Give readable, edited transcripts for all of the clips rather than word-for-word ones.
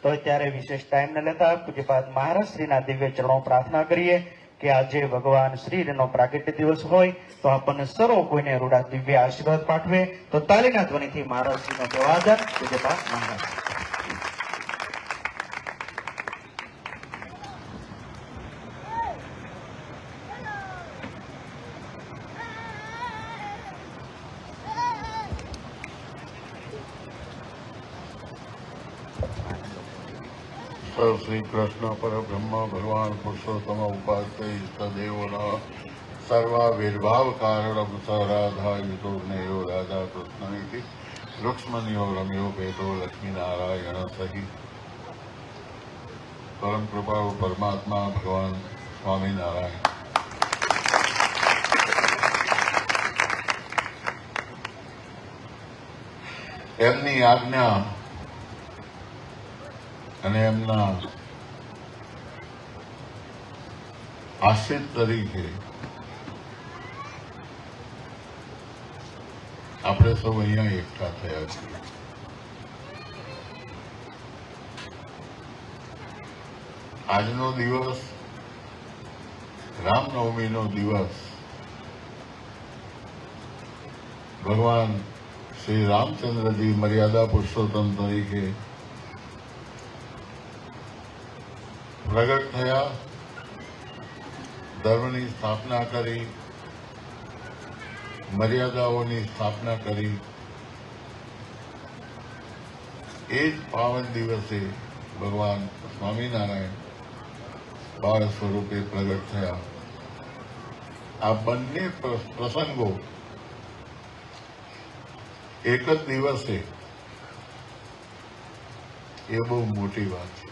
તો અત્યારે વિશેષ ટાઈમ ન લેતા પૂજ્યપાદ મહારાજ શ્રીના દિવ્ય ચરણો પ્રાર્થના કરીએ કે આજે ભગવાન શ્રીનો પ્રાગટ્ય દિવસ હોય તો આપણને સર્વ કોઈને રૂડા દિવ્ય આશીર્વાદ પાઠવે. તો તાલીના ધ્વનિથી મહારાજ શ્રીનો જવાદર પૂજ્યપાદ મહારાજ. श्री कृष्ण परब्रह्म भगवान पुरुषोत्तम उपास्य इष्टदेवोनः सर्वाविर्भाव कारणम स राधा युतो राधा कृष्ण रुक्ष्मण्यो रम्यो भेदो लक्ष्मी नारायण सही परम कृपा परमात्मा भगवान स्वामी नारायण. એમની આજ્ઞા અને એમના આશ્રિત તરીકે આપણે સૌ અહીંયા એકઠા થયા છીએ. આજનો દિવસ રામનવમીનો દિવસ ભગવાન શ્રી રામચંદ્રજી મર્યાદા પુરુષોત્તમ તરીકે પ્રગટ થયા, ધર્મની સ્થાપના કરી, મર્યાદાઓની સ્થાપના કરી. એ જ પાવન દિવસે ભગવાન સ્વામિનારાયણ બાળ સ્વરૂપે પ્રગટ થયા. આ બંને પ્રસંગો એક જ દિવસે એ બહુ મોટી વાત છે.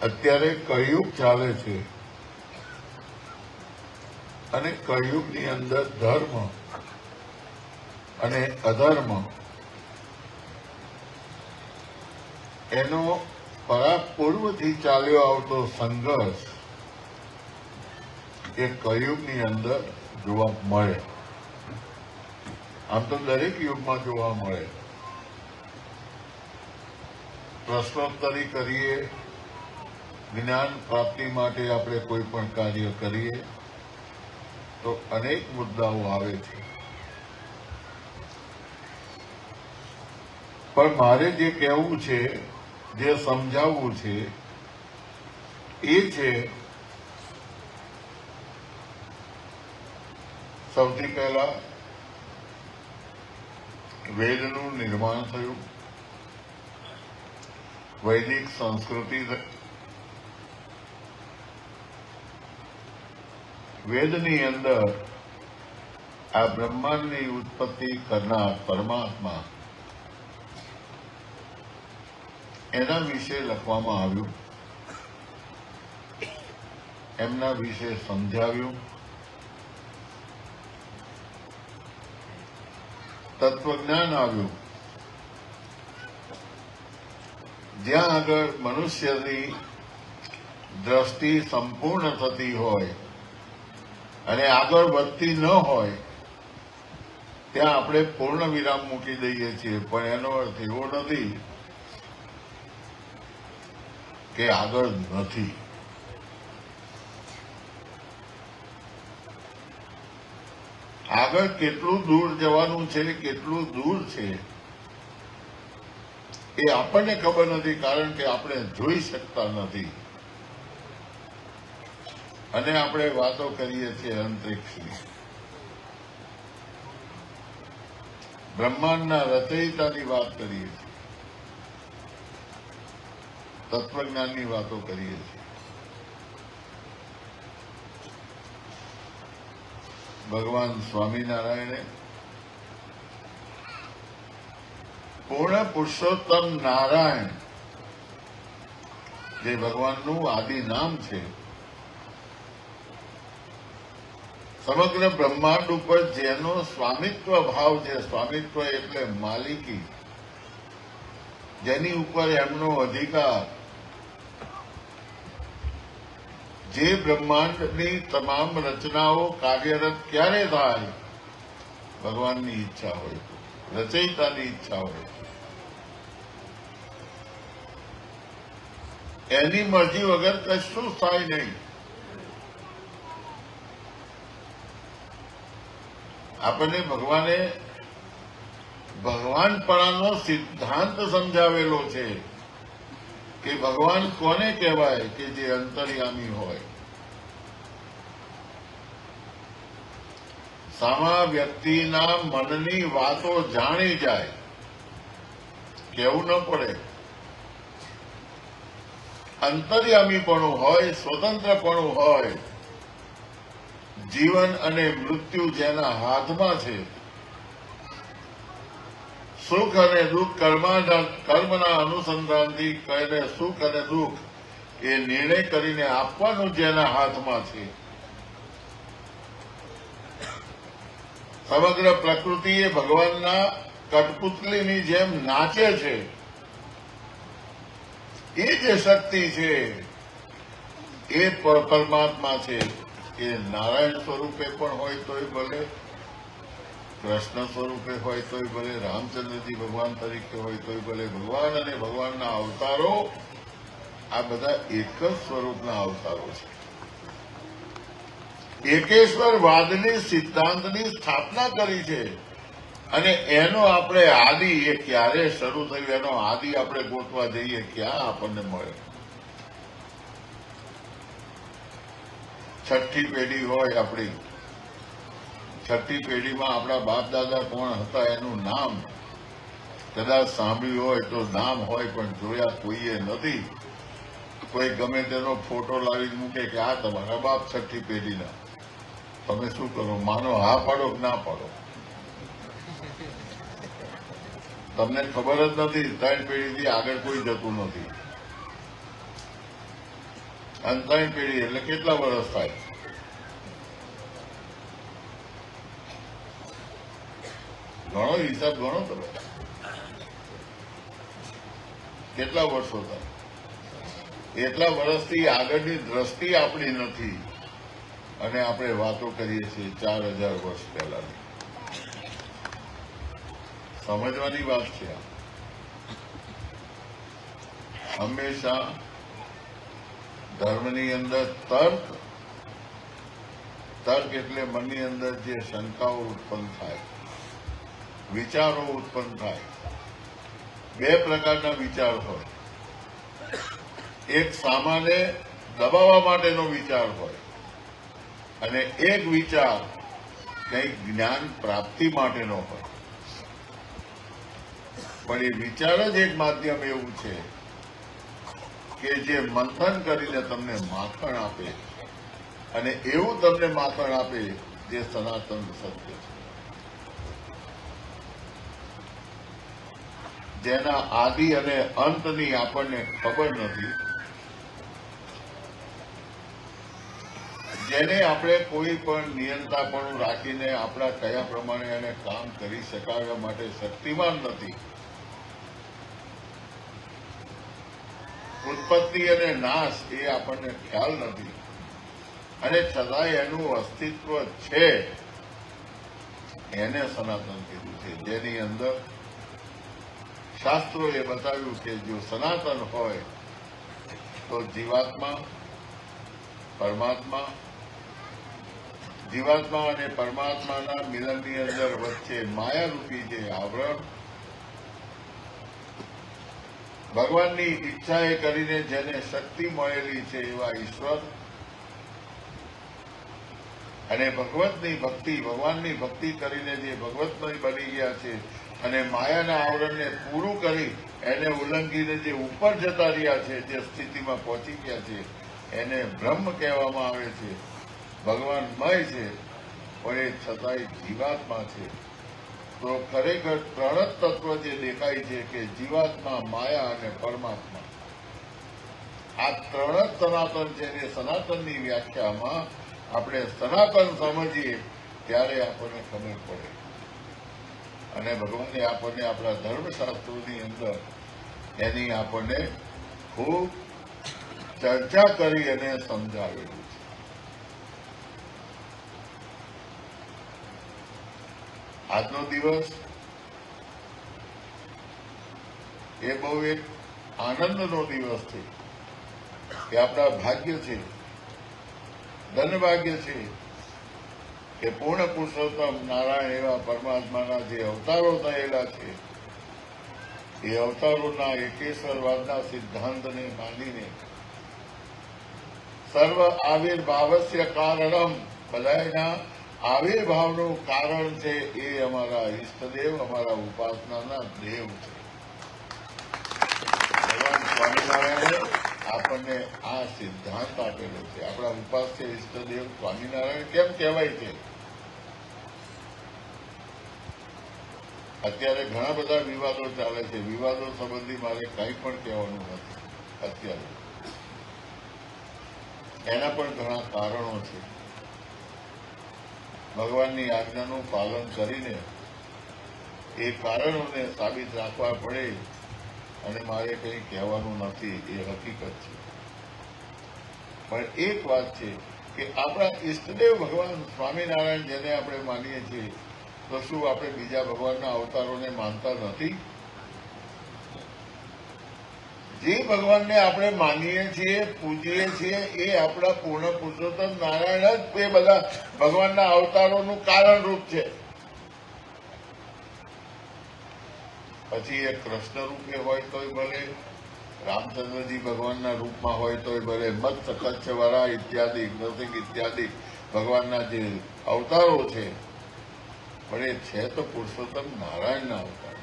અત્યારે કળિયુગ ચાલે છે અને કળિયુગની અંદર ધર્મ અને અધર્મ એનો પરાપૂર્વથી ચાલ્યો આવતો સંઘર્ષ એ કળિયુગની અંદર જોવા મળે. આમ તો દરેક યુગમાં જોવા મળે. પ્રશ્નોત્તરી કરીએ, જ્ઞાન પ્રાપ્તિ માટે આપણે કોઈ પણ કાર્ય કરીએ તો અનેક મુદ્દાઓ આવે છે. પણ મારે જે કહેવું છે, જે સમજાવવું છે એ છે સૌથી પહેલા વેદનું નિર્માણ થયું, વૈદિક સંસ્કૃતિ. વેદની અંદર આ બ્રહ્માંડની ઉત્પત્તિ કરનાર પરમાત્મા એના વિશે લખવામાં આવ્યું, એમના વિશે સમજાવ્યું. તત્વજ્ઞાન આવ્યું. જ્યાં આગળ મનુષ્યની દ્રષ્ટિ સંપૂર્ણ થતી હોય અને આગળ વધતી ન હોય ત્યાં આપણે પૂર્ણ વિરામ મૂકી દઈએ છીએ. પણ એનો અર્થ એવો નથી કે આગળ નથી. આગળ કેટલું દૂર જવાનું છે, કેટલું દૂર છે એ આપણને ખબર નથી, કારણ કે આપણે જોઈ શકતા નથી. અને આપણે વાતો કરીએ છીએ અંતરિક્ષની. બ્રહ્માંડના રચયિતાની વાત કરીએ છીએ, તત્વજ્ઞાનની વાતો કરીએ છીએ. ભગવાન સ્વામિનારાયણે પૂર્ણ પુરુષોત્તમ નારાયણ જે ભગવાનનું આદિ નામ છે, સમગ્ર બ્રહ્માંડ ઉપર જેનો સ્વામિત્વ ભાવ છે, સ્વામિત્વ એટલે માલિકી, જેની ઉપર એમનો અધિકાર, જે બ્રહ્માંડની તમામ રચનાઓ કાર્યરત ક્યારે થાય, ભગવાનની ઈચ્છા હોય તો, રચયિતાની ઈચ્છા હોય તો. એની મરજી વગર કશું થાય નહીં. આપણને ભગવાને ભગવાનપણાનો સિદ્ધાંત સમજાવેલો છે કે ભગવાન કોને કહેવાય કે જે અંતર્યામી હોય. સામા વ્યક્તિના મનની વાતો જાણી જાય, કહેવું ન પડે. અંતર્યામીપણું હોય, સ્વતંત્રપણું હોય. જીવન અને મૃત્યુ જેના હાથમાં છે, સુખ અને દુઃખ કર્મના અનુસંધાનથી કહીને સુખ અને દુઃખ એ નિર્ણય કરીને આપવાનું જેના હાથમાં છે. સમગ્ર પ્રકૃતિ એ ભગવાનના કઠપુતલીની જેમ નાચે છે. એ જે શક્તિ છે એ પરમાત્મા છે. એ નારાયણ સ્વરૂપે પણ હોય તોય ભલે, કૃષ્ણ સ્વરૂપે હોય તોય ભલે, રામચંદ્રજી ભગવાન તરીકે હોય તોય ભલે. ભગવાન અને ભગવાનના અવતારો આ બધા એક જ સ્વરૂપના અવતારો છે. એકેશ્વરવાદની સિદ્ધાંતની સ્થાપના કરી છે અને એનો આપણે આદિ એ ક્યારે શરૂ થયું એનો આદિ આપણે ગોતવા જઈએ, ક્યાં આપણને મળે? છઠ્ઠી પેઢી હોય આપણી, છઠ્ઠી પેઢીમાં આપણા બાપ દાદા કોણ હતા એનું નામ કદાચ સાંભળ્યું હોય તો નામ હોય, પણ જોયા કોઈએ નથી. કોઈ ગમે તેનો ફોટો લાવી મૂકે કે આ તમારા બાપ છઠ્ઠી પેઢીના. તમે શું કરો? માનો હા પાડો કે ના પાડો? તમને ખબર જ નથી. 3 પેઢીથી આગળ કોઈ જતું નથી. અને 3 પેઢી એટલે કેટલા વર્ષ થાય? ઘણો હિસાબ ગણો તમે, કેટલા વર્ષો થાય? એટલા વર્ષથી આગળની દ્રષ્ટિ આપણી નથી અને આપણે વાતો કરીએ છીએ 4000 વર્ષ પહેલાની. સમજવાની વાત છે. હંમેશા ધર્મની અંદર તર્ક એટલે મનની અંદર જે શંકાઓ ઉત્પન્ન થાય, વિચારો ઉત્પન્ન થાય. 2 પ્રકારના વિચાર હોય. એક સામાને દબાવવા માટેનો વિચાર હોય અને એક વિચાર કંઈક જ્ઞાન પ્રાપ્તિ માટેનો હોય. પણ એ વિચાર જ એક માધ્યમ એવું છે કે જે મંથન કરીને તમને માખણ આપે અને એવું તમને માખણ આપે જે સનાતન સત્ય છે, જેના આદિ અને અંતની આપણને ખબર નથી, જેને આપણે કોઈ પણ નિયંતાપણું રાખીને આપણા કયા પ્રમાણે એને કામ કરી શકાવવા માટે શક્તિમાન નથી. ઉત્પત્તિ અને નાશ એ આપણને ખ્યાલ નથી અને છતાંય એનું અસ્તિત્વ છે. એને સનાતન કીધું છે, જેની અંદર શાસ્ત્રોએ બતાવ્યું કે જો સનાતન હોય તો જીવાત્મા પરમાત્મા, જીવાત્મા અને પરમાત્માના મિલનની અંદર વચ્ચે માયારૂપી જે આવરણ, ભગવાનની ઈચ્છાએ કરીને જેને શક્તિ મળેલી છે એવા ઈશ્વર અને ભગવતની ભક્તિ, ભગવાનની ભક્તિ કરીને જે ભગવતમય બની ગયા છે અને માયાના આવરણને પૂરું કરી એને ઉલ્લંઘીને જે ઉપર જતા રહ્યા છે, જે સ્થિતિમાં પહોંચી ગયા છે, એને બ્રહ્મ કહેવામાં આવે છે. ભગવાનમય છે પણ એ છતાંય જીવાત્મા છે. તો ખરેખર ત્રણ જ તત્વ જે દેખાય છે કે જીવાત્મા, માયા અને પરમાત્મા, આ ત્રણ જ સનાતન છે. એ સનાતનની વ્યાખ્યામાં આપણે સનાતન સમજીએ ત્યારે આપણને ખબર પડે અને ભગવાને આપણને આપણા ધર્મશાસ્ત્રોની અંદર એની આપણને ખૂબ ચર્ચા કરી અને સમજાવેલું છે. આજનો દિવસ એ બહુ એક આનંદનો દિવસ છે કે આપણા ભાગ્ય છે, ધનભાગ્ય છે કે પૂર્ણ પુરુષોત્તમ નારાયણ એવા પરમાત્માના જે અવતારો થયેલા છે એ અવતારોના એકેશ્વરવાદના સિદ્ધાંતને માનીને સર્વ આવિર્ભાવસ્ય કારણમ, બધાના આવિર્ભાવનું કારણ છે એ અમારા ઈષ્ટદેવ, અમારા ઉપાસનાના દેવ છે. ભગવાન સ્વામિનારાયણે આપણને આ સિદ્ધાંત આપેલો છે. આપણા ઉપાસ્ય ઈષ્ટદેવ સ્વામિનારાયણ કેમ કહેવાય છે? અત્યારે ઘણા બધા વિવાદો ચાલે છે. વિવાદો સંબંધી મારે કંઈ પણ કહેવાનું નથી અત્યારે. એના પણ ઘણા કારણો છે. ભગવાનની આજ્ઞાનું પાલન કરીને એ કારણોને સાબિત રાખવા પડે અને મારે કંઈ કહેવાનું નથી, એ હકીકત છે. પણ એક વાત છે કે આપણા ઈષ્ટદેવ ભગવાન સ્વામિનારાયણ જેને આપણે માનીએ છીએ, તો શું આપણે બીજા ભગવાનના અવતારોને માનતા નથી? જે ભગવાનને આપણે માનીએ છીએ, પૂજીએ છીએ, એ આપણા પૂર્ણ પુરુષોત્તમ નારાયણ જ એ બધા ભગવાનના અવતારોનું કારણરૂપ છે. પછી એ કૃષ્ણ રૂપે હોય તોય ભલે, રામચંદ્રજી ભગવાનના રૂપમાં હોય તોય ભલે, મત્સ્ય, કચ્છ, વરા ઇત્યાદિ, નૃસિંહ ઇત્યાદિ ભગવાનના જે અવતારો છે, પણ એ છે તો પુરુષોત્તમ નારાયણના અવતાર.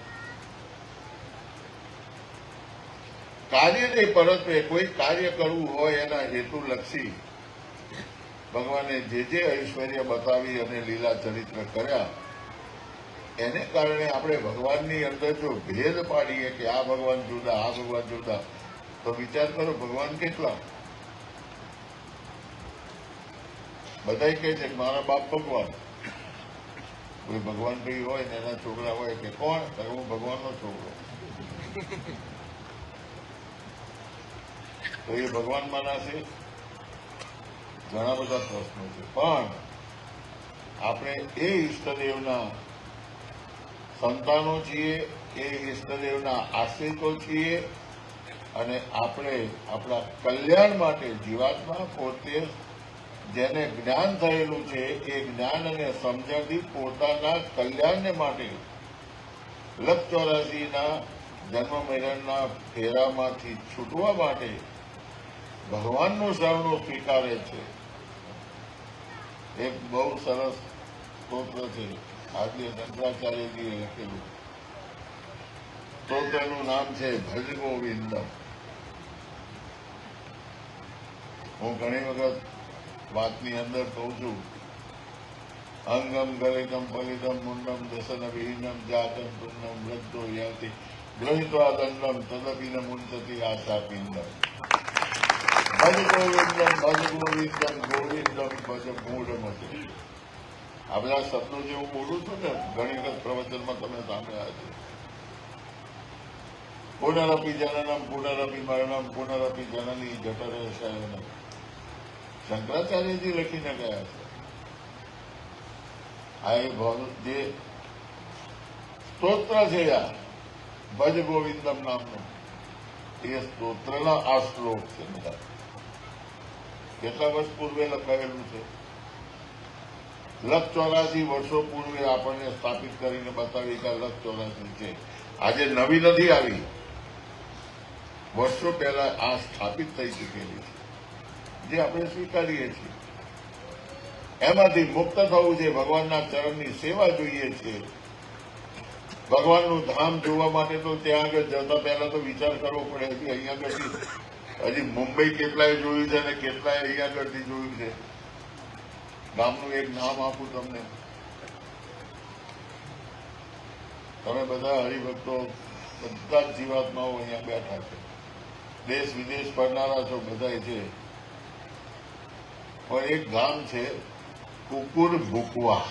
કાર્ય નહીં, પરંતુ કોઈ કાર્ય કરવું હોય એના હેતુલક્ષી ભગવાને જે ઐશ્વર્ય બતાવી અને લીલા ચરિત્ર કર્યા, એને કારણે આપણે ભગવાનની અંદર જો ભેદ પાડીએ કે આ ભગવાન જુદા, આ ભગવાન જુદા, તો વિચાર કરો ભગવાન કેટલા? બધા કહે છે મારા બાપ ભગવાન. કોઈ ભગવાન ભાઈ હોય ને એના છોકરા હોય કે કોણ? હું ભગવાનનો છોકરો. તો એ ભગવાન માનાશે? ઘણા બધા પ્રશ્નો છે. પણ આપણે એ ઈષ્ટદેવના સંતાનો છીએ, એ ઈષ્ટદેવના આશ્રિતો છીએ, અને આપણે આપણા કલ્યાણ માટે જીવાત્મા પોતે જેને જ્ઞાન થયેલું છે એ જ્ઞાન અને સમજણથી પોતાના કલ્યાણને માટે 84,ના જન્મ મરણના ફેરામાંથી છૂટવા માટે ભગવાનનું શરણું સ્વીકારે છે. એક બહુ સરસ સ્તોત્ર છે, આદ્ય શંકરાચાર્યજીએ લખેલું. સ્તોત્રનું નામ છે ભજ ગોવિંદમ. હું ઘણી વખત વાતની અંદર કહું છું, અંગમ ગલિતમ ફલિતમ મુંડમ દસન વિહીનમ જાતમ પુન્નમ વૃદ્ધો યાતિ ગૃહિત્વા દંડમ તદપિન મુંચતિ આશા પિંડમ. ભજ ગોવિંદમ ગોવિંદમ ભજ મૂઢમતે. આ બધા શબ્દો જે હું બોલું છું ને, ઘણી વખત પ્રવચનમાં તમે સાંભળ્યા છે. પુનરપી જનનમ પુનરપી મરણમ પુનરપી જનની જઠરે શયનમ. શંકરાચાર્યજી લખીને ગયા છે. આ એ જે સ્તોત્ર છે, આ ભજ ગોવિંદમ નામનું, એ સ્તોત્રના આ શ્લોક છે. બધા કેટલા વર્ષ પૂર્વે લખાયેલું છે? 184 વર્ષો પૂર્વે આપણને સ્થાપિત કરીને બતાવી કે 184 છે. આજે નવી નથી આવી, વર્ષો પહેલા આ સ્થાપિત થઈ ચૂકેલી છે, જે આપણે સ્વીકારીએ છીએ. એમાંથી મુક્ત થવું છે, ભગવાનના ચરણની સેવા જોઈએ છે. ભગવાનનું ધામ જોવા માટે તો ત્યાં આગળ જતા પહેલા તો વિચાર કરવો પડે. અહીંયા આગળથી હજી મુંબઈ કેટલાય જોયું છે અને કેટલાય અહીંયા આગળથી જોયું છે. ગામનું એક નામ આપું તમને. તમે બધા હરિભક્તો, બધા જ જીવાત્માઓ અહીંયા બેઠા છે, દેશ વિદેશ ફરનારા છો બધા છે. પણ એક ગામ છે કુકુર ભૂકવા.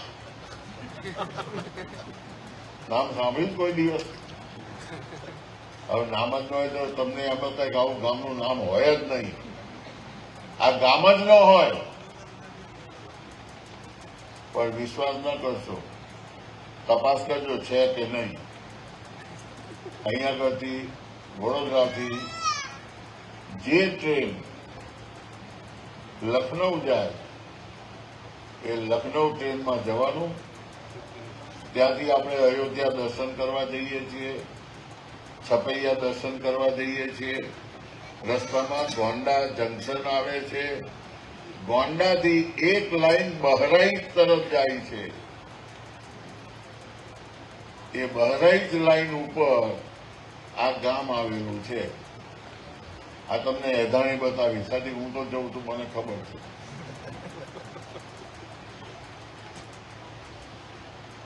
નામ સાંભળ્યું કોઈ દિવસ? હવે નામ જ ન હોય તો તમને એમ થાય કે આવું ગામનું નામ હોય જ નહીં. આ ગામ જ ન હોય. પણ વિશ્વાસ ન કરશો, તપાસ કરજો છે કે નહીં. અહીંયા આગળથી વડોદરાથી જે ટ્રેન લખનઉ જાય એ લખનઉ ટ્રેનમાં જવાનું. ત્યાંથી આપણે અયોધ્યા દર્શન કરવા જઈએ છીએ, છપૈયા દર્શન કરવા જઈએ છીએ. રસ્તામાં ગોંડા જંકશન આવે છે. ગોંડાથી એક લાઈન બહરાઈચ તરફ જાય છે. એ બહરાઈચ લાઈન ઉપર આ ગામ આવેલું છે. આ તમને એધાણી બતાવી સાથી હું તો જઉં છું, મને ખબર છે.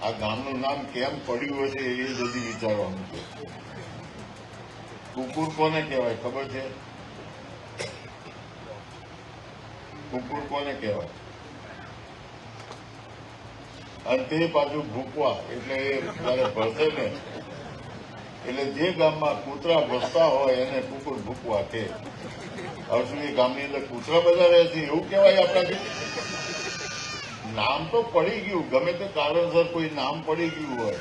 આ ગામનું નામ કેમ પડ્યું હશે એ બધી વિચારવાનું છે. કુકુર કોને કહેવાય ખબર છે? કુકુર કોને કહેવાય? અને તે પાછું ભૂકવા એટલે એ જયારે ભરશે ને એટલે જે ગામમાં કૂતરા ભસતા હોય એને કુકુર ભૂકવા કે. હવે શું એ ગામની અંદર કૂતરા બધા રહે છે એવું કહેવાય આપણાથી? નામ તો પડી ગયું, ગમે તે કારણસર કોઈ નામ પડી ગયું હોય,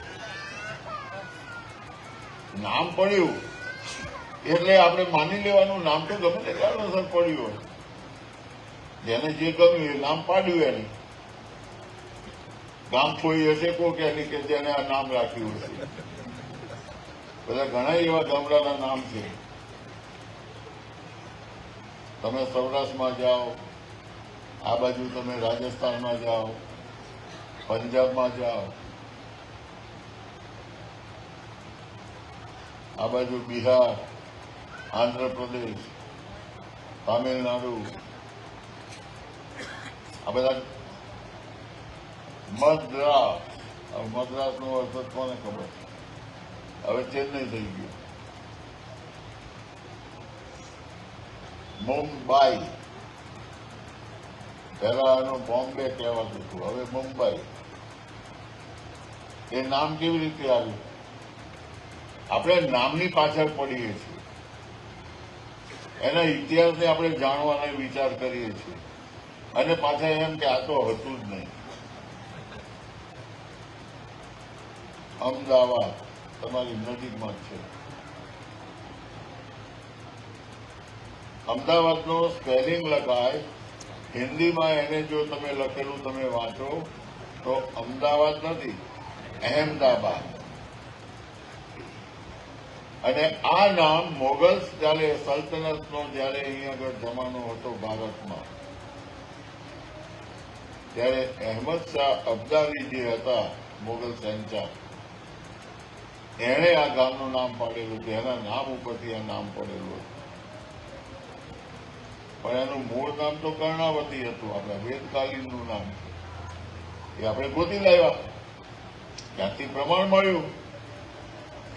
નામ પડ્યું એટલે આપણે માની લેવાનું. નામ તો ગમે તે કારણસર પડ્યું હોય, જેને જે ગમ્યું એ નામ પાડ્યું. એને ગામ કોઈ હશે કોક એની કે જેને આ નામ રાખ્યું હશે. બધા ઘણા એવા ગામડાના નામ છે. તમે સૌરાષ્ટ્રમાં જાઓ, આ બાજુ તમે રાજસ્થાનમાં જાઓ, પંજાબમાં જાઓ, આ બાજુ બિહાર, આંધ્રપ્રદેશ, તામિલનાડુ, આ બધા મદ્રાસ. મદ્રાસનો અર્થ કોને ખબર? હવે ચેન્નઈ થઈ ગયું. મુંબઈ, પહેલા એનું બોમ્બે કહેવાતું હતું, હવે મુંબઈ. એ નામ કેવી રીતે આવ્યું? આપણે નામની પાછળ પડીએ છીએ, એના ઇતિહાસને આપણે જાણવાનો વિચાર કરીએ છીએ અને પાછા એમ કે આ તો હતું જ નહીં. અમદાવાદ તમારી નજીકમાં જ છે. અમદાવાદનો સ્પેલિંગ લખાય હિન્દીમાં, એને જો તમે લખેલું તમે વાંચો તો અમદાવાદ નથી, અહેમદાબાદ. અને આ નામ મોગલ્સ જયારે સલ્તનતનો જયારે અહીંયા આગળ જમાનો હતો ભારતમાં, ત્યારે અહેમદ શાહ અબ્દાલી જે હતા મોગલ શહેનશાહ, એણે આ ગામનું નામ પાડેલું હતું. એના નામ ઉપરથી આ નામ પડેલું હતું. પણ એનું મૂળ નામ તો કર્ણાવતી હતું, આપણા વેદકાલીનનું નામ. એ આપણે ગોતી લાવ્યા, ત્યાંથી પ્રમાણ મળ્યું.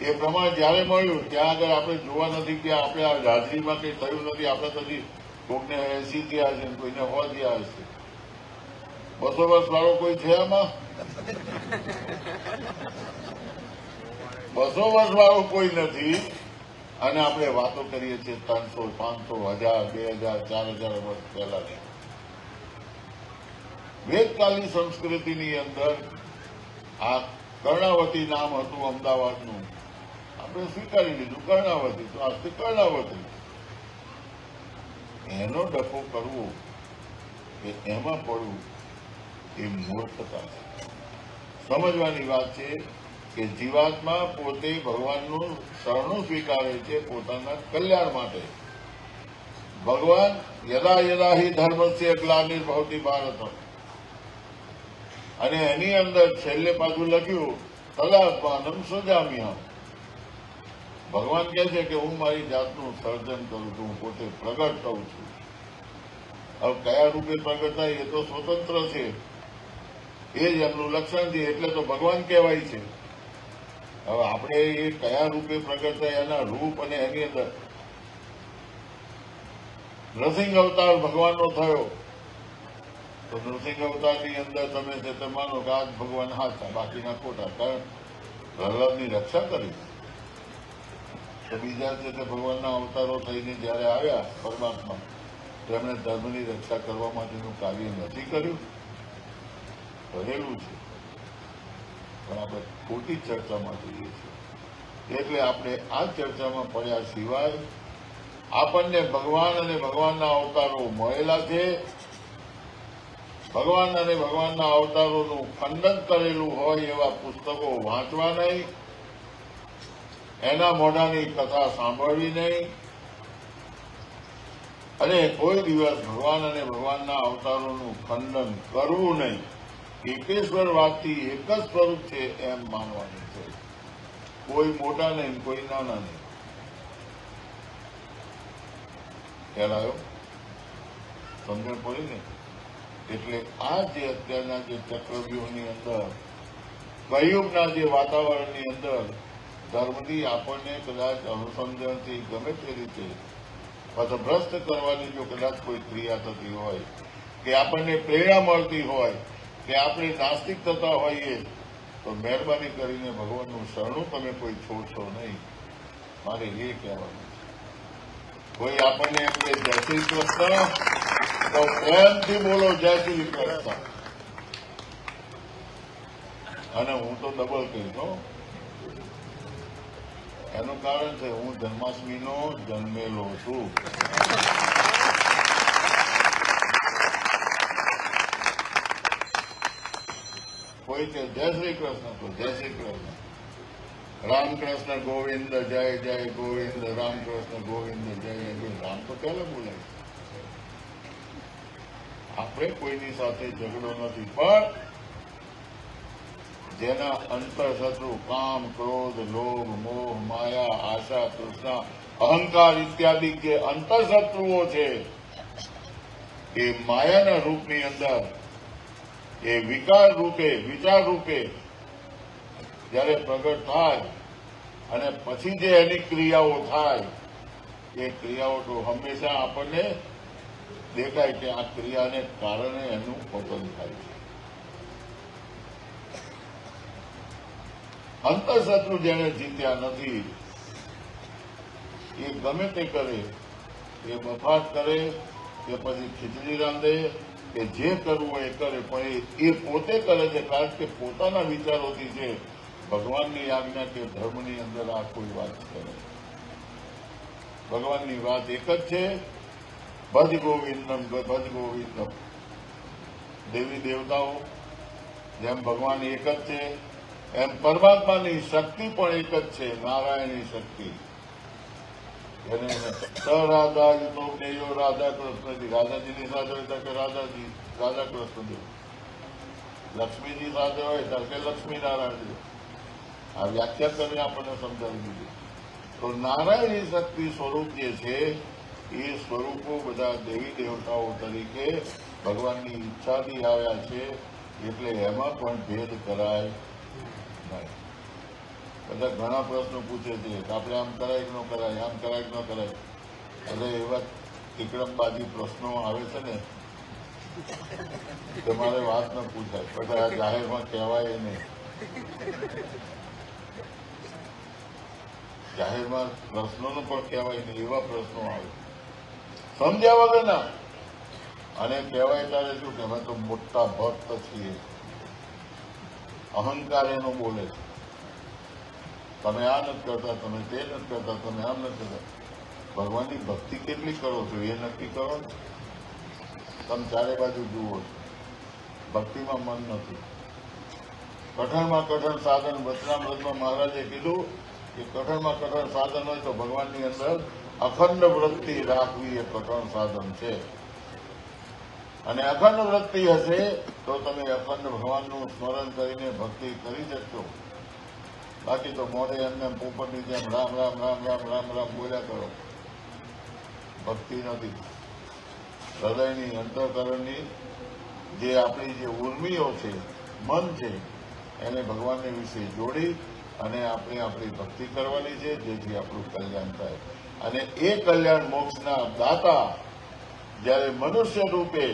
એ પ્રમાણ જયારે મળ્યું ત્યાં આગળ આપણે જોવા નથી કે આપણે આ હાજરીમાં કંઈ થયું નથી. આપણે તો કોકને 80 થયા હશે, કોઈને 100 થયા હશે. 200 વર્ષ વાળો કોઈ છે આમાં? 200 વર્ષ વાળો કોઈ નથી. અને આપણે વાતો કરીએ છીએ 300, 500, 1000, 2000, 4000 વર્ષ પહેલાની. વેદકાલીન સંસ્કૃતિની અંદર આ કર્ણાવતી નામ હતું અમદાવાદનું. આપણે સ્વીકારી લીધું કર્ણાવતી, તો આજથી કર્ણાવતી. એનો ડખો કરવો કે એમાં પડવું એ મૂર્ખતા છે. સમજવાની વાત છે કે જીવાત્મા પોતે ભગવાનનું શરણું સ્વીકારે છે પોતાના કલ્યાણ માટે. ભગવાન યદા યદા હિ ધર્મસ્ય ગ્લાનિર્ભવતિ ભારત, અને એની અંદર છેલ્લે પાછું લખ્યું તદાત્માનં સજામ્યહમ. ભગવાન કહે છે કે હું મારી જાતનું સર્જન કરું છું, હું પોતે પ્રગટ થઉં છું. હવે કયા રૂપે પ્રગટ થાય એ તો સ્વતંત્ર છે, એ જ એમનું લક્ષણ છે, એટલે તો ભગવાન કહેવાય છે. હવે આપણે એ કયા રૂપે પ્રગટ થાય એના રૂપ અને એની અંદર નૃસિંહ અવતાર ભગવાનનો થયો તો નૃસિંહ અવતારની અંદર તમે છે તે માનો કે આજ ભગવાન હાચા બાકીના ખોટા. કારણ પ્રહલાદની રક્ષા કરી. તો બીજા છે તે ભગવાનના અવતારો થઈને જયારે આવ્યા પરમાત્મા, તેમણે ધર્મની રક્ષા કરવા માટેનું કાર્ય નથી કર્યું? કરેલું છે. પણ આપણે ખોટી ચર્ચામાં જઈએ છીએ. એટલે આપણે આ ચર્ચામાં પડ્યા સિવાય આપણને ભગવાન અને ભગવાનના અવતારો મળેલા છે. ભગવાન અને ભગવાનના અવતારોનું ખંડન કરેલું હોય એવા પુસ્તકો વાંચવા નહીં, એના મોઢાની કથા સાંભળવી નહીં, અને કોઈ દિવસ ભગવાન અને ભગવાનના અવતારોનું ખંડન કરવું નહીં. એકેશ્વરવાદથી એક જ સ્વરૂપ છે એમ માનવાનું છે. કોઈ મોટા નહીં, કોઈ નાના નહીં. ખ્યાલ આવ્યો? સમજણ પડી ને? એટલે આ જે અત્યારના જે ચક્રવ્યૂહની અંદર, કળિયુગના જે વાતાવરણની અંદર ધર્મથી આપણને કદાચ અનુસંધાનથી ગમે તે રીતે પથભ્રષ્ટ કરવાની જો કદાચ કોઈ ક્રિયા થતી હોય, કે આપણને પ્રેરણા મળતી હોય, કે આપણે નાસ્તિક થતા હોઈએ, તો મહેરબાની કરીને ભગવાનનું શરણું તમે કોઈ છોડશો નહીં. મારે એ કહેવાનું છે. કોઈ આપણને એમ કે જય શ્રી કૃષ્ણ, તો પ્રેમથી બોલો જય શ્રી કૃષ્ણ. અને હું તો ડબલ કહીશ હો. એનું કારણ છે હું જન્માષ્ટમીનો જન્મેલો છું. કોઈ કે જય શ્રી કૃષ્ણ તો જય શ્રી કૃષ્ણ. રામકૃષ્ણ ગોવિંદ જય જય ગોવિંદ, રામકૃષ્ણ ગોવિંદ જય જય. રામ તો પહેલા બોલાય. આપણે કોઈની સાથે ઝઘડો નથી, પણ જેના અંતરશત્રુ કામ, ક્રોધ, લોભ, મોહ, માયા, આશા, તૃષ્ણા, અહંકાર ઇત્યાદિ જે અંતરશત્રુઓ છે, એ માયાના રૂપની અંદર, એ વિકાર રૂપે, વિચાર રૂપે જયારે પ્રગટ થાય અને પછી જે એની ક્રિયાઓ થાય, એ ક્રિયાઓ તો હંમેશા આપણને દેખાય કે આ ક્રિયાને કારણે એનું પતન થાય છે. અંતરશત્રુ જેને જીત્યા નથી, એ ગમે તે કરે, એ બફાટ કરે, કે પછી ખીચડી રાંધે, કે જે કરવું હોય એ કરે, પણ એ પોતે કરે છે, કારણ કે પોતાના વિચારોથી છે. ભગવાનની આજ્ઞા કે ધર્મની અંદર આ કોઈ વાત કરે. ભગવાનની વાત એક જ છે, ભજ ગોવિંદમ, ભજ ગોવિંદમ. દેવી દેવતાઓ જેમ ભગવાન એક જ છે, એમ પરમાત્માની શક્તિ પણ એક જ છે, નારાયણની શક્તિ. એને રાધા યુતો જ્ઞેયો રાધા કૃષ્ણજી. રાધાજીની સાથે હોય કે રાધાજી, રાધા કૃષ્ણદેવ. લક્ષ્મીજી સાથે હોય ત્યારે કે લક્ષ્મીનારાયણજી. આ વ્યાખ્યા કરી આપણને સમજાવી દીધી. તો નારાયણની શક્તિ સ્વરૂપ જે છે, એ સ્વરૂપો બધા દેવી દેવતાઓ તરીકે ભગવાનની ઈચ્છાથી આવ્યા છે. એટલે એમાં પણ ભેદ કરાય નહીં. બધા ઘણા પ્રશ્નો પૂછે છે કે આપણે આમ કરાય કે ન કરાય, આમ કરાય કે ન કરાય. એટલે એવા વિક્રમબાજી પ્રશ્નો આવે છે ને, કે મારે વાત ન પૂછાય, બધા આ જાહેરમાં કહેવાય નહીં. જાહેરમાં પ્રશ્નોનો પણ કહેવાય નહીં, એવા પ્રશ્નો આવે સમજ્યા વગરના. અને કહેવાય ત્યારે શું કે અમે તો મોટા ભક્ત છીએ, અહંકાર એનો બોલે છે. તમે આ નથી કરતા, તમે તે નથી કરતા, તમે આમ નથી કરતા. ભગવાનની ભક્તિ કેટલી કરો છો એ નક્કી કરો ને. તમે ચારે બાજુ જુઓ છો, ભક્તિમાં મન નથી. કઠણમાં કઠણ સાધન, વચનામૃતમાં મહારાજે કીધું કે કઠણમાં કઠણ સાધન હોય તો ભગવાનની અંદર અખંડ વૃત્તિ રાખવી એ કઠણ સાધન છે. અને અખંડ વૃત્તિ હશે તો તમે અખંડ ભગવાનનું સ્મરણ કરીને ભક્તિ કરી શકશો. બાકી તો મોઢે એમને પોપટની જેમ રામ રામ રામ રામ રામ રામ બોલ્યા કરો, ભક્તિ નથી. હૃદયની, અંતઃકરણની જે આપણી જે ઉર્મિઓ છે, મન છે, એને ભગવાનને વિશે જોડી અને આપણે આપણી ભક્તિ કરવાની છે, જેથી આપણું કલ્યાણ થાય. અને એ કલ્યાણ મોક્ષના દાતા જ્યારે મનુષ્ય રૂપે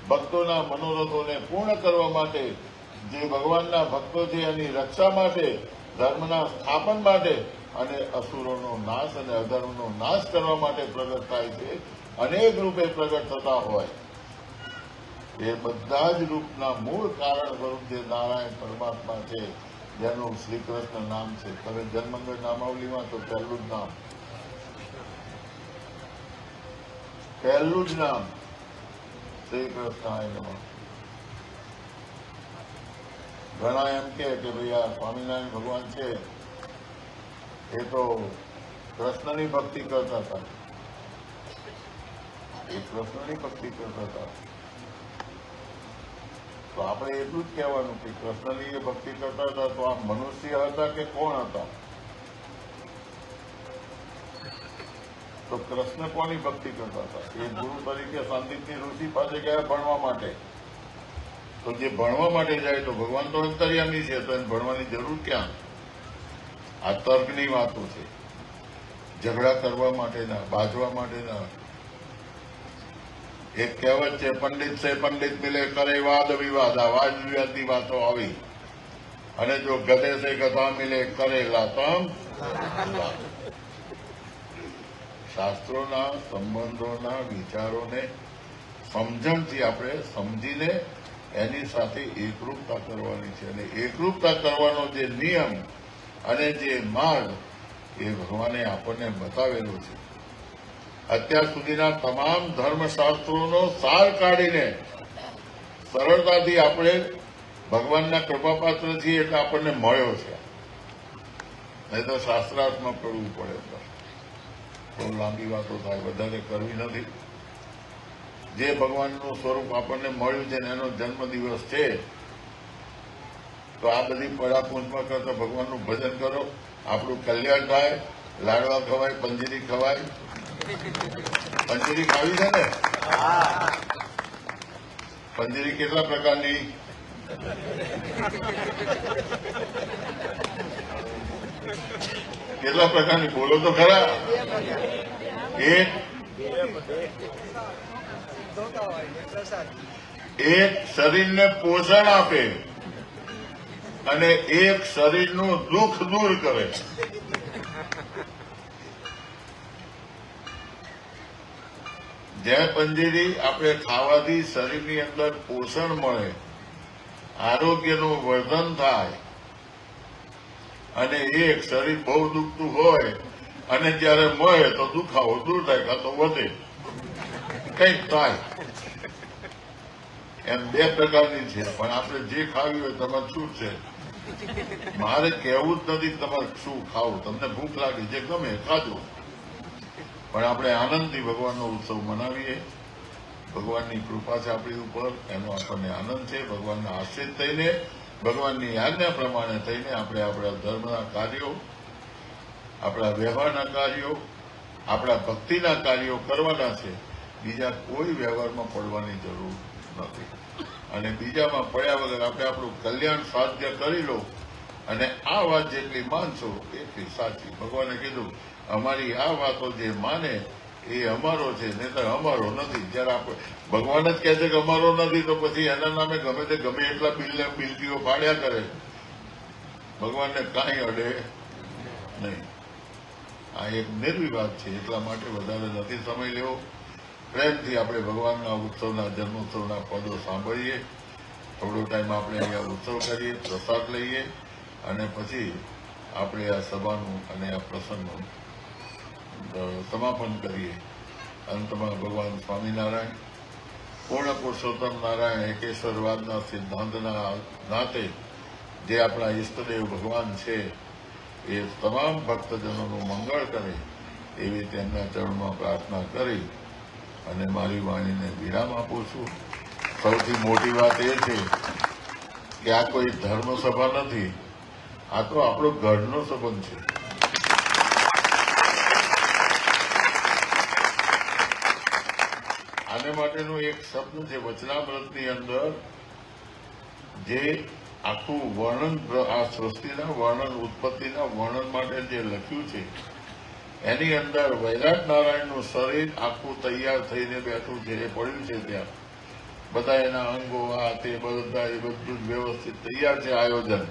ભક્તોના મનોરથોને પૂર્ણ કરવા માટે, જે ભગવાનના ભક્તો છે એની રક્ષા માટે, ધર્મના સ્થાપન માટે અને અસુરોનો નાશ અને અધર્મનો નાશ કરવા માટે પ્રગટ થાય છે. અનેક રૂપે પ્રગટ થતા હોય એ બધા જ રૂપના મૂળ કારણ સ્વરૂપ જે નારાયણ પરમાત્મા છે, જેનું શ્રી કૃષ્ણ નામ છે. તમે જન્મંગળ નામાવલીમાં તો પહેલું જ નામ શ્રી કૃષ્ણાય નમઃ. ઘણા એમ કે ભાઈ આ સ્વામિનારાયણ ભગવાન છે એ તો કૃષ્ણની ભક્તિ કરતા હતા, એ કૃષ્ણની ભક્તિ કરતા હતા. તો આપણે એટલું જ કહેવાનું કે કૃષ્ણની એ ભક્તિ કરતા હતા તો આ મનુષ્ય હતા કે કોણ હતા? તો કૃષ્ણ કોની ભક્તિ કરતા હતા? એ ગુરુ તરીકે સાંદિપની ઋષિ પાસે ગયા ભણવા માટે. તો જે ભણવા માટે જાય તો ભગવાન તો અંતર્યામી છે, તો એને ભણવાની જરૂર ક્યાં? આ તર્કની વાતો છે, ઝઘડા કરવા માટેના, બાજવા માટેના. એક કહેવત છે, પંડિત સે પંડિત મિલે કરે વાદ વિવાદ. આ વાદ વિવાદની વાતો આવી. અને જો ગધે સે ગધા મિલે કરે લાતમ. શાસ્ત્રોના સંબંધોના વિચારોને સમજણથી આપણે સમજીને એની સાથે એકરૂપતા કરવાની છે. અને એકરૂપતા કરવાનો જે નિયમ અને જે માર્ગ એ ભગવાને આપણને બતાવેલો છે. અત્યાર સુધીના તમામ ધર્મશાસ્ત્રોનો સાર કાઢીને સરળતાથી આપણે ભગવાનના કૃપાપાત્ર છીએ એટલે આપણને મળ્યો છે. નહીં તો શાસ્ત્રાર્થમાં કરવું પડે. બહુ લાંબી વાતો થાય, વધારે કરવી નથી. જે ભગવાનનું સ્વરૂપ આપણને મળ્યું છે ને એનો જન્મદિવસ છે, તો આ બધી પડાપૂંછમાં કરતા ભગવાનનું ભજન કરો, આપણું કલ્યાણ થાય. લાડવા ખવાય, પંજીરી ખવાય. પંજીરી ખાવી છે ને? પંજીરી કેટલા પ્રકારની? કેટલા પ્રકારની બોલો તો ખરા? એક શરીરને પોષણ આપે અને એક શરીરનું દુઃખ દૂર કરે. જે પંજીરી આપણે ખાવાથી શરીરની અંદર પોષણ મળે, આરોગ્યનું વર્ધન થાય, અને એક શરીર બહુ દુખતું હોય અને જયારે મળે તો દુખાવો દૂર થાય, કાં તો વધે, કઈક થાય. એમ બે પ્રકારની છે. પણ આપણે જે ખાવી હોય તમારે શું છે? મારે કહેવું જ નથી તમારે શું ખાવું. તમને ભૂખ લાગે જે ગમે ખાજો, પણ આપણે આનંદથી ભગવાનનો ઉત્સવ મનાવીએ. ભગવાનની કૃપા છે આપણી ઉપર, એનો આપણને આનંદ છે. ભગવાનના આશ્રિત થઈને, ભગવાનની આજ્ઞા પ્રમાણે થઈને આપણે આપણા ધર્મના કાર્યો, આપણા વ્યવહારના કાર્યો, આપણા ભક્તિના કાર્યો કરવાના છે. બીજા કોઈ વ્યવહારમાં પડવાની જરૂર નથી. અને બીજામાં પડ્યા વગર આપણે આપણું કલ્યાણ સાધ્ય કરી લો. અને આ વાત જેટલી માનશો એટલી સાચી. ભગવાને કીધું અમારી આ વાતો જે માને એ અમારો છે, નહીં તો અમારો નથી. જયારે આપણે ભગવાન જ કહે છે કે અમારો નથી, તો પછી એના નામે ગમે તે ગમે એટલા બિલટીઓ પાડ્યા કરે, ભગવાનને કાંઈ અડે નહીં. આ એક નિર્વિવાદ છે. એટલા માટે વધારે નથી સમય લેવો. પ્રેમથી આપણે ભગવાનના ઉત્સવના, જન્મોત્સવના પદો સાંભળીએ. થોડો ટાઈમ આપણે અહીંયા ઉત્સવ કરીએ, પ્રસાદ લઈએ, અને પછી આપણે આ સભાનું અને આ પ્રસંગનું સમાપન કરીએ. અંતમાં ભગવાન સ્વામિનારાયણ, પૂર્ણ પુરુષોત્તમ નારાયણ એકેશ્વરવાદના સિદ્ધાંતના નાતે જે આપણા ઈષ્ટદેવ ભગવાન છે એ તમામ ભક્તજનોનું મંગળ કરે એવી તેમના ચરણમાં પ્રાર્થના કરી અને મારી વાણીને વિરામ આપું છું. સૌથી મોટી વાત એ છે કે આ કોઈ ધર્મ સભા નથી, આ તો આપણો ઘરનો સંબંધ છે. આને માટેનું એક શબ્દ છે વચનામૃતની અંદર, જે આખું વર્ણન, આ સૃષ્ટિના વર્ણન, ઉત્પત્તિના વર્ણન માટે જે લખ્યું છે એની અંદર વૈરાટ નારાયણનું શરીર આખું તૈયાર થઈને બેઠું છે, એ પડ્યું છે ત્યાં. બધા એના અંગો, આ તે બધા, એ બધું જ વ્યવસ્થિત તૈયાર છે, આયોજન.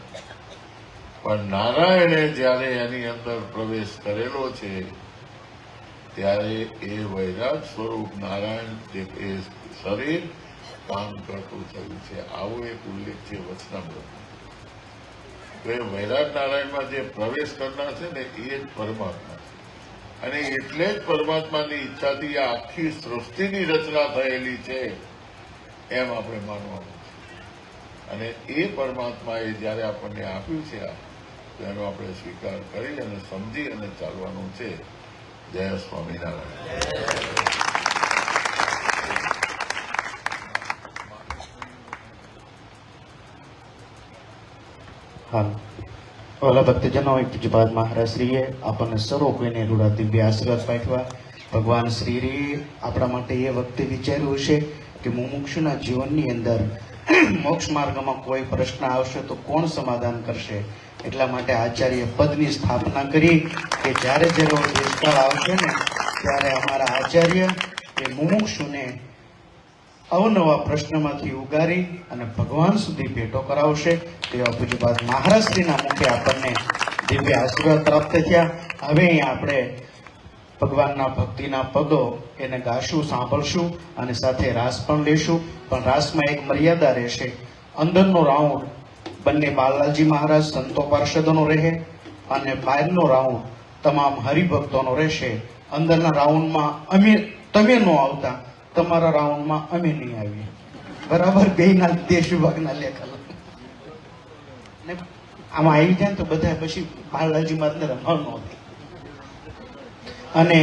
પણ નારાયણે જયારે એની અંદર પ્રવેશ કરેલો છે ત્યારે એ વૈરાટ સ્વરૂપ નારાયણ એ શરીર કામ કરતું થયું છે. આવો એક ઉલ્લેખ છે વચનામૃત. તો એ વૈરાટ નારાયણમાં જે પ્રવેશ કરનાર છે ને એ જ પરમાત્મા છે. અને એટલે જ પરમાત્માની ઈચ્છાથી આ આખી સૃષ્ટિની રચના થયેલી છે એમ આપણે માનવાનું છે. અને એ પરમાત્માએ જયારે આપણને આપ્યું છે આ, તો એનો આપણે સ્વીકાર કરી અને સમજી અને ચાલવાનું છે. જય સ્વામિનારાયણ. હાલ ઓલા ભક્તજનો પૂજ્યપાદ મહારાજશ્રીએ આપણને સર્વ કોઈને રૂડા દિવ્ય આશીર્વાદ પાઠવા. ભગવાન શ્રી આપણા માટે એ વખતે વિચાર્યું છે કે મુમુક્ષુના જીવનની અંદર મોક્ષ માર્ગમાં કોઈ પ્રશ્ન આવશે તો કોણ સમાધાન કરશે. એટલા માટે આચાર્ય પદની સ્થાપના કરી કે જ્યારે જેનો દેશકાળ આવશે ને ત્યારે અમારા આચાર્ય એ મુમુક્ષુને અવનવા પ્રશ્નમાંથી ઉગારી અને ભગવાન સુધી ભેટો કરાવશે. તેવા પૂજ્યપાદ મહારાજશ્રીના મુખે આપણને દિવ્ય આશીર્વાદ પ્રાપ્ત થયા. હવે અહીંયા આપણે ભગવાનના ભક્તિના પદો એને ગાશું, સાંભળશું અને સાથે રાસ પણ લેશું. પણ રાસમાં એક મર્યાદા રહેશે. અંદરનો રાઉન્ડ બંને બાલાજી મહારાજ સંતો પાર્ષદોનો રહે અને બહારનો રાઉન્ડ તમામ હરિભક્તોનો રહેશે. અંદરના રાઉન્ડમાં તમે નો આવતા, તમારા રાઉન્ડમાં અમે નહીં આવીએ. બરાબર? બેયના દેશ વિભાગના લેખન ને આમાં આવી જાય ને તો બધા પછી બાલાજી મહારાજને રમવાનું હતું. અને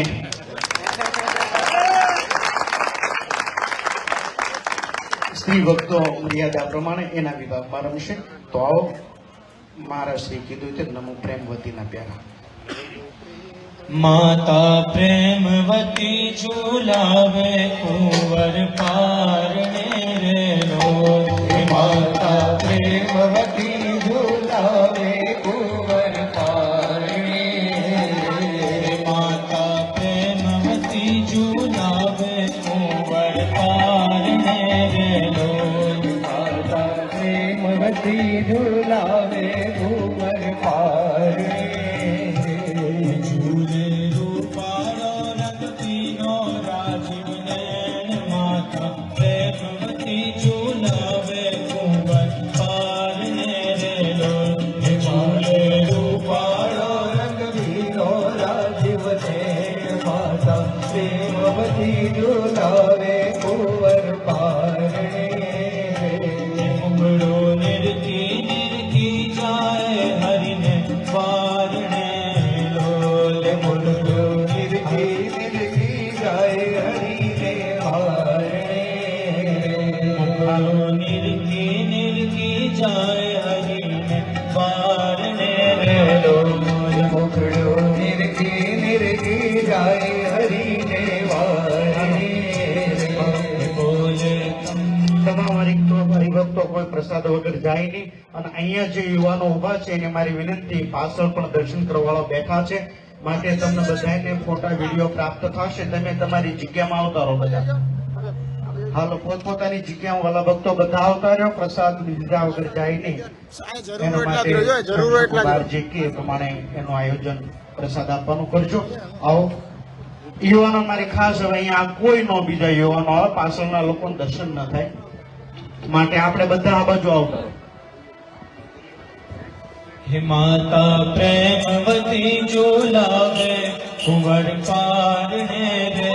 સ્ત્રી ભક્તો મર્યાદા પ્રમાણે એના વિભાગમાં રમશે. તો આવો, મહારાજ શ્રી કીધું છે નમો પ્રેમવતીના પ્યારા. માતા પ્રેમવતી ઝુલાવે કુંવર પારણે રે લો. માતા પ્રેમવતી ઝુલાવે કુંવર પારણે. માતા પ્રેમવતી ઝુલાવે કુંવર પારણે રે લો. માતા પ્રેમવતી ઝુલાવે કુંવર પારણે. ઝુલાવે કુંવર પારણે. ઉમળો નિરખી નિરખી જાય હરિને પારણે લોલ. ઉમળો નિરખી નિરખી જાય હરિને પારણે. ઉમળો નિરખી નિરખી જાય હરિને પારણે લોલ. ઉમળો નિરખી નિરખી જાય હરિને હરિભક્તો કોઈ પ્રસાદ વગર જાય નહીં. અને અહીંયા જે યુવાનો ઉભા છે એને મારી વિનંતી, પાછળ પણ દર્શન કરવાવાળા બેઠા છે, માટે તમને બધાને ફોટા વિડીયો પ્રાપ્ત થશે. તમે તમારી જગ્યામાં આવતા રહો બધા. હાલો, પોતપોતાની જગ્યામાં વાલા ભક્તો બધા આવતા રહ્યો. પ્રસાદ લીધા વગર જાય નહીં. એના માટે બહાર જે કે પ્રમાણે એનું આયોજન પ્રસાદ આપવાનું કરજો. આવો યુવાનો મારી ખાસ, હવે અહીંયા કોઈ નો બીજા યુવાનો આવે, પાછળના લોકોને દર્શન ન થાય માટે આપણે બધા આ બાજુ આવતા. હે માતા પ્રેમવતી ઝુલાવે કુંવર પારણે રે